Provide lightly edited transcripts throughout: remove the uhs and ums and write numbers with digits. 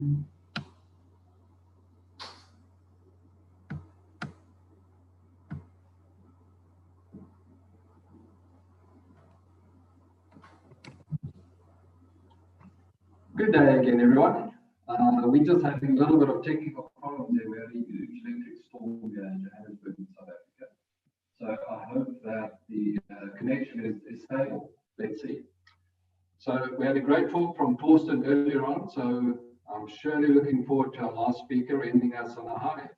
Good day again, everyone. We're just having a little bit of technical problems there. We had a huge electric storm here in Johannesburg, in South Africa. So I hope that the connection is stable. Let's see. So we had a great talk from Torsten earlier on. So I'm surely looking forward to our last speaker ending us on a high.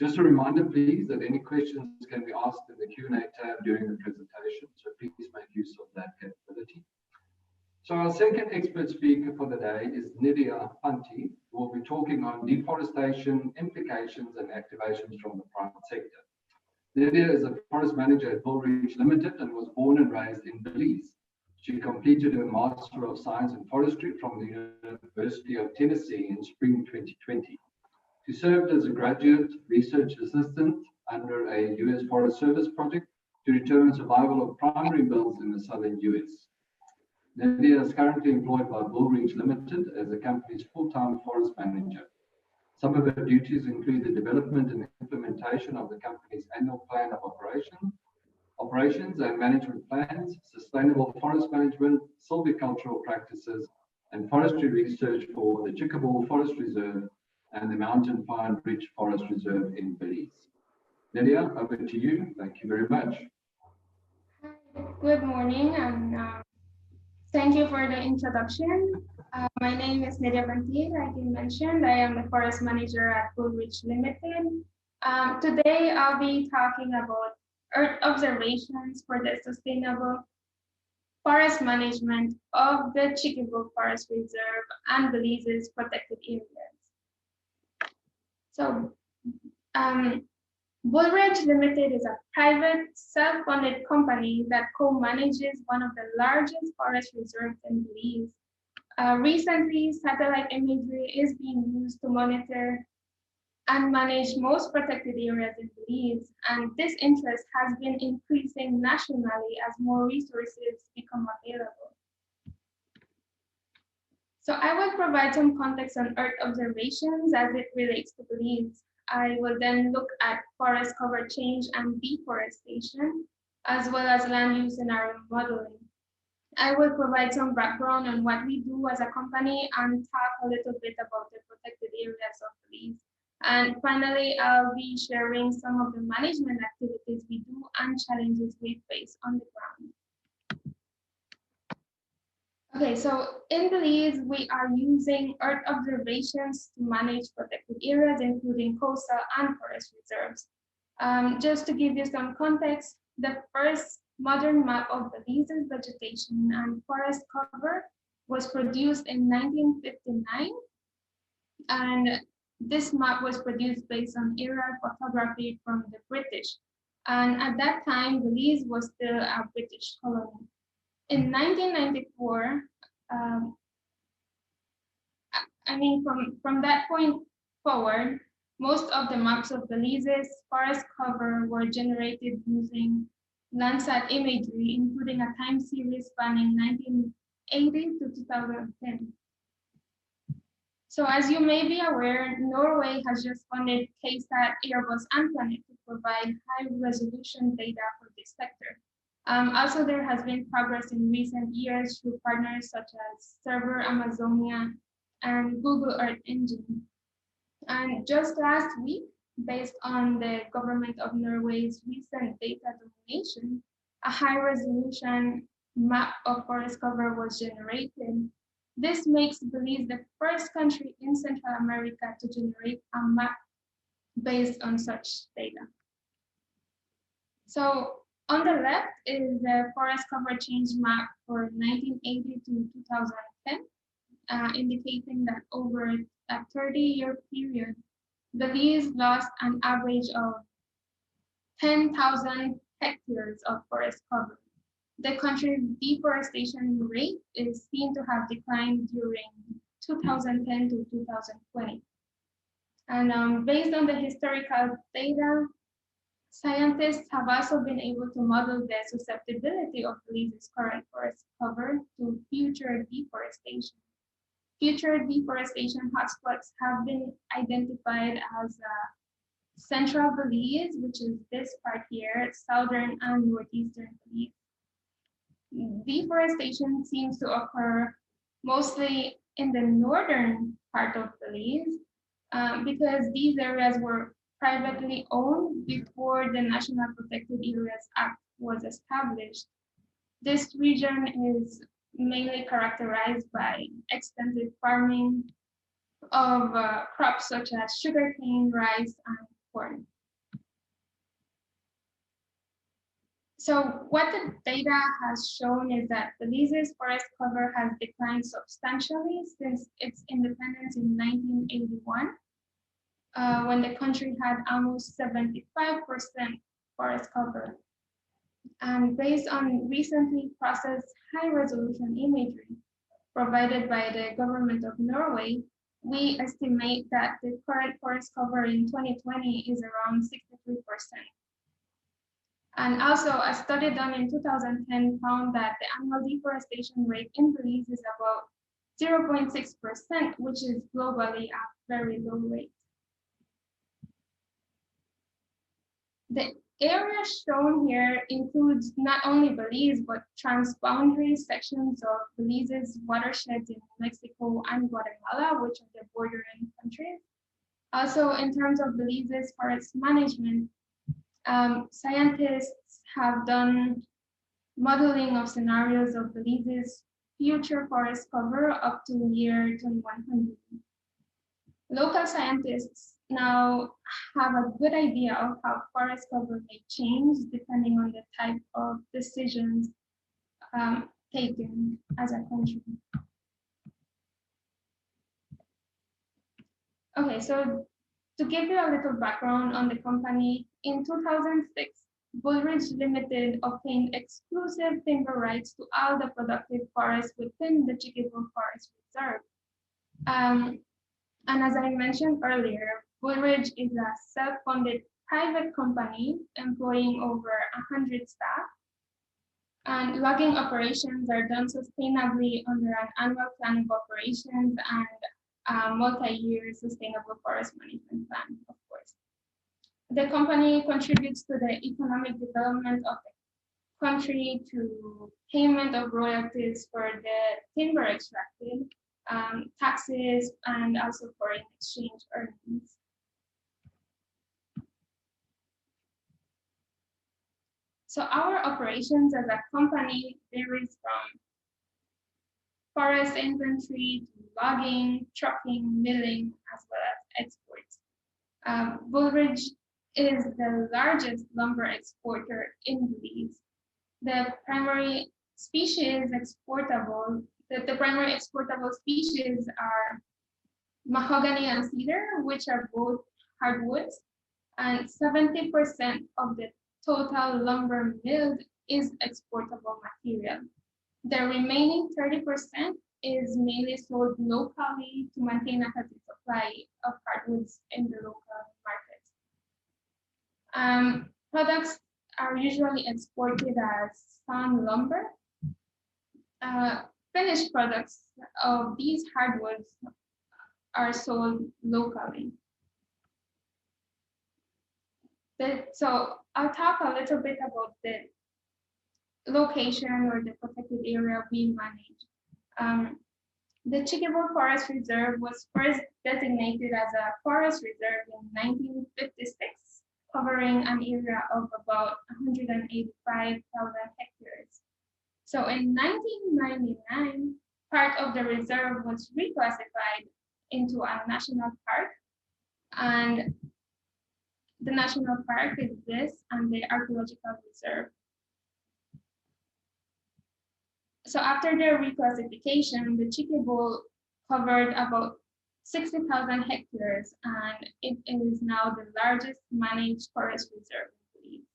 Just a reminder, please, that any questions can be asked in the Q&A tab during the presentation. So please make use of that capability. So our second expert speaker for the day is Nidia Panti, who will be talking on deforestation, implications and activations from the private sector. Nidia is a forest manager at Bullreach Limited and was born and raised in Belize. She completed her Master of Science in Forestry from the University of Tennessee in spring 2020. She served as a graduate research assistant under a U.S. Forest Service project to determine survival of primary bills in the southern U.S. Nidia is currently employed by Bullreach Limited as the company's full-time forest manager. Some of her duties include the development and implementation of the company's annual plan of operations and management plans, sustainable forest management, silvicultural practices, and forestry research for the Chickaball Forest Reserve and the Mountain Pine Ridge Forest Reserve in Belize. Nidia, over to you. Thank you very much. Good morning, and thank you for the introduction. My name is Nidia Panti, like you mentioned. I am the forest manager at Bullreach Limited. Today, I'll be talking about Earth observations for the sustainable forest management of the Chickaball Forest Reserve and Belize's protected areas. So, Bullreach Limited is a private, self-funded company that co-manages one of the largest forest reserves in Belize. Recently, satellite imagery is being used to monitor and manage most protected areas in Belize, and this interest has been increasing nationally as more resources become available. So I will provide some context on Earth observations as it relates to Belize. I will then look at forest cover change and deforestation, as well as land use scenario modeling. I will provide some background on what we do as a company and talk a little bit about the protected areas of Belize. And finally, I'll be sharing some of the management activities we do and challenges we face on the ground. Okay, so in Belize, we are using Earth observations to manage protected areas, including coastal and forest reserves. Just to give you some context, the first modern map of Belize's vegetation and forest cover was produced in 1959, and this map was produced based on aerial photography from the British. And at that time, Belize was still a British colony. In 1994, from that point forward, most of the maps of Belize's forest cover were generated using Landsat imagery, including a time series spanning 1980 to 2010. So as you may be aware, Norway has just funded KSAT, Airbus, and Planet to provide high-resolution data for this sector. Also, there has been progress in recent years through partners such as Server Amazonia and Google Earth Engine. And just last week, based on the government of Norway's recent data donation, a high-resolution map of forest cover was generated. This makes Belize the first country in Central America to generate a map based on such data. So on the left is the forest cover change map for 1980 to 2010, indicating that over a 30-year period, Belize lost an average of 10,000 hectares of forest cover. The country's deforestation rate is seen to have declined during 2010 to 2020. And based on the historical data, scientists have also been able to model the susceptibility of Belize's current forest cover to future deforestation. future deforestation hotspots have been identified as central Belize, which is this part here, southern and northeastern Belize. Deforestation seems to occur mostly in the northern part of Belize because these areas were privately owned before the National Protected Areas Act was established. This region is mainly characterized by extensive farming of crops such as sugarcane, rice, and corn. So what the data has shown is that Belize's forest cover has declined substantially since its independence in 1981, when the country had almost 75% forest cover. And based on recently processed high-resolution imagery provided by the government of Norway, we estimate that the current forest cover in 2020 is around 63%. And also, a study done in 2010 found that the annual deforestation rate in Belize is about 0.6%, which is globally a very low rate. The area shown here includes not only Belize, but transboundary sections of Belize's watersheds in Mexico and Guatemala, which are the bordering countries. Also, in terms of Belize's forest management, scientists have done modeling of scenarios of Belize's future forest cover up to year 2100. Local scientists now have a good idea of how forest cover may change depending on the type of decisions taken as a country. Okay, so to give you a little background on the company, in 2006, Bullridge Limited obtained exclusive timber rights to all the productive forests within the Chiquibul Forest Reserve. And as I mentioned earlier, Bullridge is a self-funded private company employing over 100 staff. And logging operations are done sustainably under an annual plan of operations and a multi-year sustainable forest management plan, of course. The company contributes to the economic development of the country to payment of royalties for the timber extracted, taxes, and also foreign exchange earnings. So our operations as a company varies from forest inventory to logging, trucking, milling, as well as exports. Bullridge is the largest lumber exporter in Belize. The primary exportable species are mahogany and cedar, which are both hardwoods, and 70% of the total lumber milled is exportable material. The remaining 30% is mainly sold locally to maintain a healthy supply of hardwoods in the local markets. Products are usually exported as sawn lumber. Finished products of these hardwoods are sold locally. So I'll talk a little bit about the location or the protected area we manage. The Chiquibul Forest Reserve was first designated as a forest reserve in 1956, covering an area of about 185,000 hectares. So in 1999, part of the reserve was reclassified into a national park, and the national park is this and the archaeological reserve. So after their reclassification, the Chiquibul covered about 60,000 hectares, and it is now the largest managed forest reserve in Belize.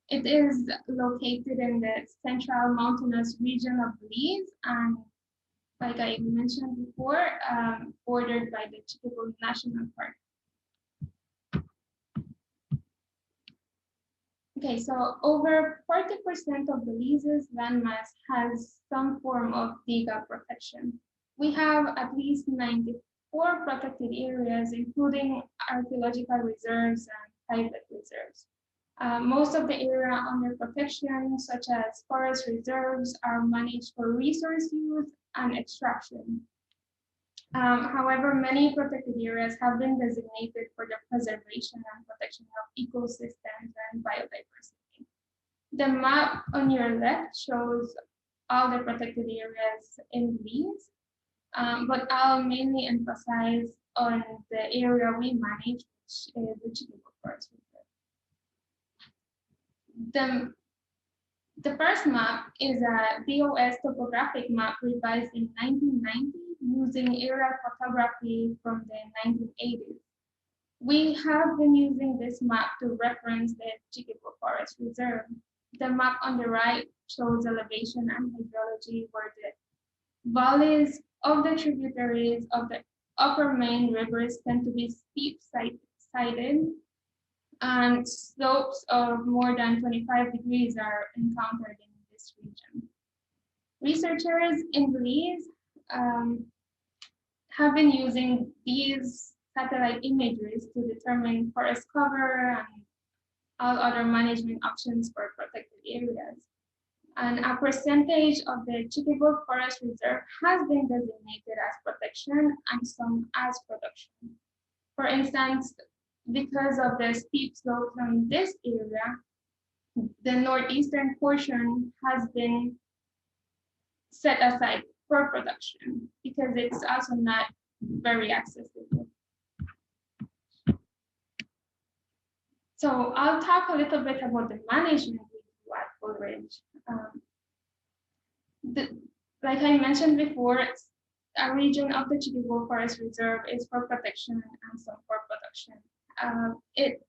It is located in the central mountainous region of Belize, and like I mentioned before, bordered by the Chiquibul National Park. Okay, so over 40% of Belize's landmass has some form of legal protection. We have at least 94 protected areas, including archaeological reserves and private reserves. Most of the area under protection, such as forest reserves, are managed for resource use and extraction. However, many protected areas have been designated for the preservation and protection of ecosystems and biodiversity. The map on your left shows all the protected areas in Belize, but I'll mainly emphasize on the area we manage, which is the Chiquibo Forest Reserve. The first map is a DOS topographic map revised in 1990 using aerial photography from the 1980s. We have been using this map to reference the Chiquibo Forest Reserve. The map on the right shows elevation and hydrology where the valleys of the tributaries of the upper main rivers tend to be steep-sided, and slopes of more than 25 degrees are encountered in this region. Researchers in Belize have been using these satellite imageries to determine forest cover and all other management options for protected areas. And a percentage of the Chiquibo Forest Reserve has been designated as protection and some as production. For instance, because of the steep slopes on this area, the northeastern portion has been set aside for production because it's also not very accessible. So I'll talk a little bit about the management we do at Bull Ridge. Like I mentioned before, a region of the Chiquibo Forest Reserve is for protection and some for production. It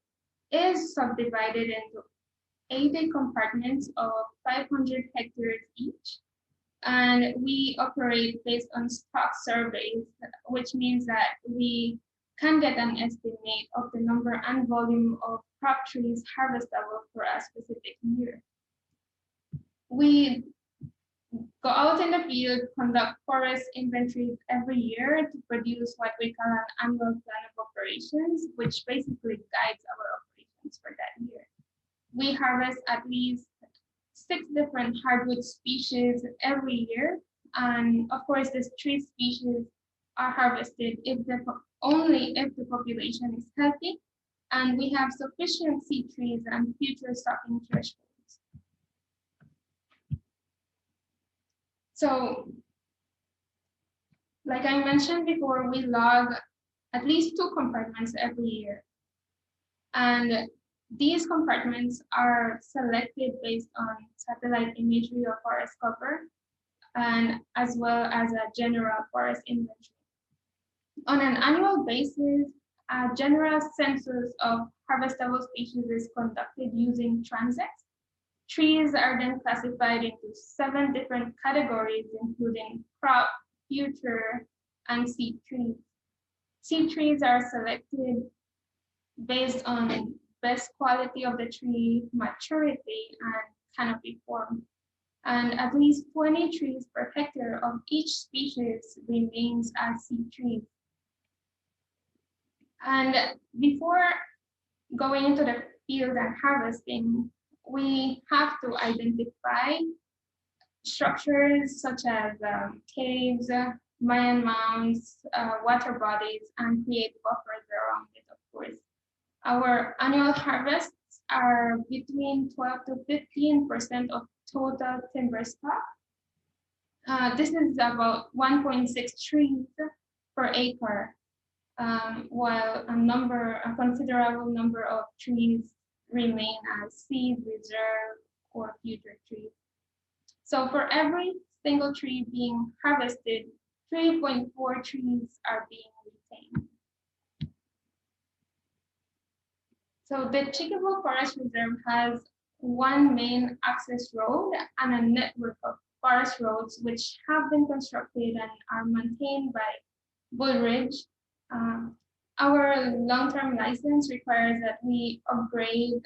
is subdivided into 80 compartments of 500 hectares each, and we operate based on stock surveys, which means that we can get an estimate of the number and volume of crop trees harvestable for a specific year. We go out in the field, conduct forest inventories every year to produce what we call an annual plan of operations, which basically guides our operations for that year. We harvest at least 6 different hardwood species every year. And of course, these 3 species are harvested only if the population is healthy and we have sufficient seed trees and future stocking thresholds. So, like I mentioned before, we log at least 2 compartments every year. And these compartments are selected based on satellite imagery of forest cover, and as well as a general forest inventory. On an annual basis, a general census of harvestable species is conducted using transects. Trees are then classified into 7 different categories, including crop, future, and seed trees. Seed trees are selected based on best quality of the tree, maturity, and canopy form. And at least 20 trees per hectare of each species remains as seed trees. And before going into the field and harvesting, we have to identify structures such as caves, Mayan mounds, water bodies, and create buffers around it, of course. Our annual harvests are between 12 to 15% of total timber stock. This is about 1.6 trees per acre, while a considerable number of trees remain as seed, reserve, or future trees. So for every single tree being harvested, 3.4 trees are being retained. So the Chiquibo Forest Reserve has 1 main access road and a network of forest roads which have been constructed and are maintained by Bull Ridge. Our long-term license requires that we upgrade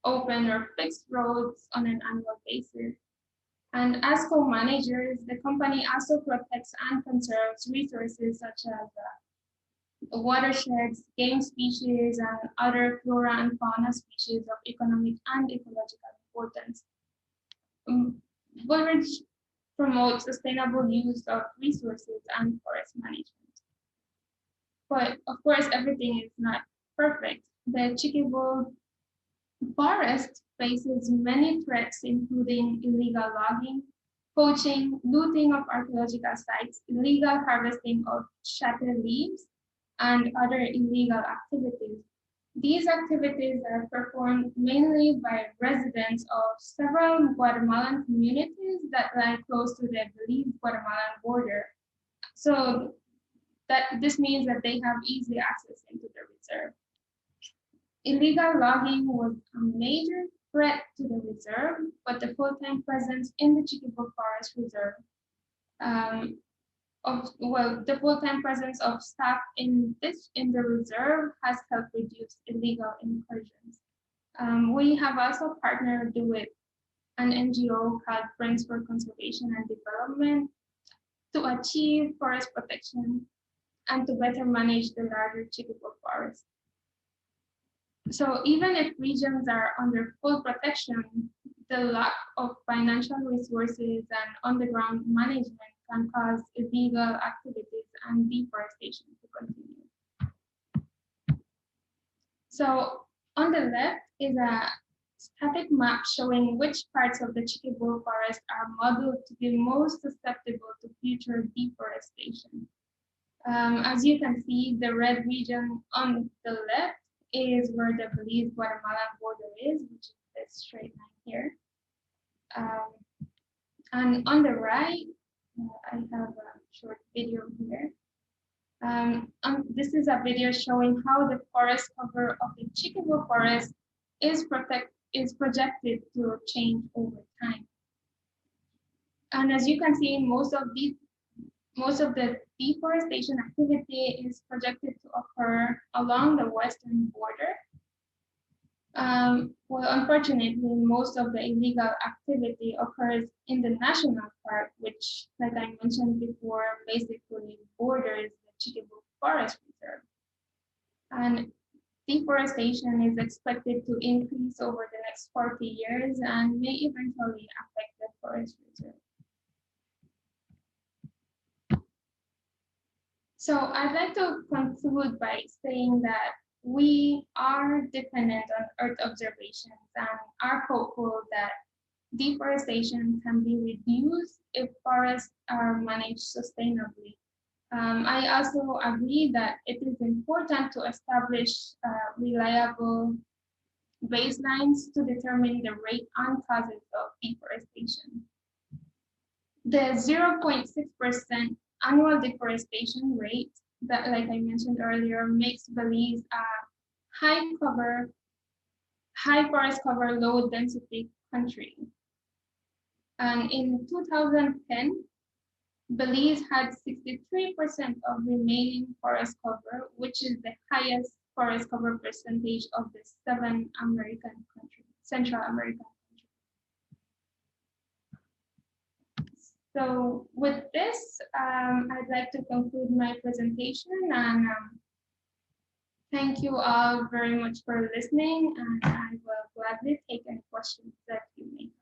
open or fixed roads on an annual basis. And as co-managers, the company also protects and conserves resources such as watersheds, game species, and other flora and fauna species of economic and ecological importance. Bullridge promotes sustainable use of resources and forest management. But of course, everything is not perfect. The Chiquibu forest faces many threats, including illegal logging, poaching, looting of archaeological sites, illegal harvesting of shattered leaves, and other illegal activities. These activities are performed mainly by residents of several Guatemalan communities that lie close to the Belize Guatemalan border. So this means that they have easy access into the reserve. Illegal logging was a major threat to the reserve, but the full-time presence in the Chiquibu Forest Reserve the full-time presence of staff in the reserve has helped reduce illegal incursions. We have also partnered with an NGO called Friends for Conservation and Development to achieve forest protection and to better manage the larger Chiquibu forest. So even if regions are under full protection, the lack of financial resources and on-the-ground management can cause illegal activities and deforestation to continue. So on the left is a static map showing which parts of the Chiquibu forest are modeled to be most susceptible to future deforestation. As you can see, the red region on the left is where the Belize Guatemalan border is, which is this straight line here. And on the right, I have a short video here. This is a video showing how the forest cover of the Chiquibu forest is projected to change over time. And as you can see, most of the deforestation activity is projected to occur along the western border. Well, unfortunately, most of the illegal activity occurs in the national park, which, like I mentioned before, basically borders the Chiquibu Forest Reserve. And deforestation is expected to increase over the next 40 years and may eventually affect the forest reserve. So I'd like to conclude by saying that we are dependent on Earth observations and are hopeful that deforestation can be reduced if forests are managed sustainably. I also agree that it is important to establish reliable baselines to determine the rate and causes of deforestation. The 0.6% annual deforestation rate that, like I mentioned earlier, makes Belize a high forest cover, low density country. And in 2010, Belize had 63% of remaining forest cover, which is the highest forest cover percentage of the 7 Central American countries. So with this, I'd like to conclude my presentation and thank you all very much for listening, and I will gladly take any questions that you may have.